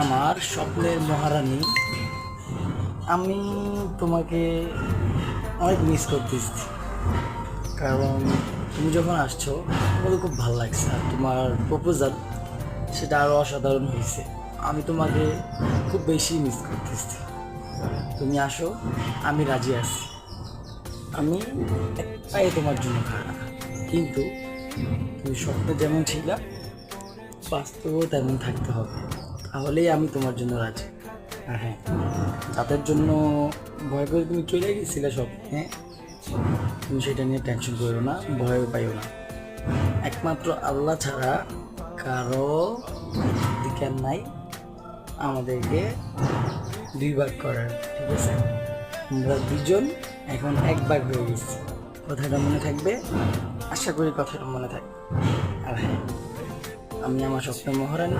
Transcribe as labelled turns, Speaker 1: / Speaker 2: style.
Speaker 1: আমার স্বপ্নের মহারানী, আমি তোমাকে অনেক মিস করতেছি। কারণ তুমি যখন আসছো তোমাকে খুব ভালো লাগছে, আর তোমার প্রপোজাল সেটা আরও অসাধারণ হয়েছে। আমি তোমাকে খুব বেশি মিস করতেছি। তুমি আসো, আমি রাজি আছি। আমি এক পায়ে তোমার জন্য খাড়া, কিন্তু তুমি স্বপ্নে যেমন ছিলা বাস্তবেও তেমন থাকতে হবে, তাহলেই আমি তোমার জন্য রাজি। আর হ্যাঁ, তাদের জন্য ভয় করে তুমি চলে গেছিলে স্বপ্নে, তুমি সেটা নিয়ে টেনশন করো না, ভয় পাইও না। একমাত্র আল্লাহ ছাড়া কারো অধিকার নাই আমাদেরকে দুই ভাগ করার, ঠিক আছে? আমরা দুজন এখন এক ভাগ হয়ে গেছি। কথাটা মনে থাকবে, আশা করি কথাটা মনে থাকবে। আর হ্যাঁ, আমি আমার স্বপ্ন মহারানী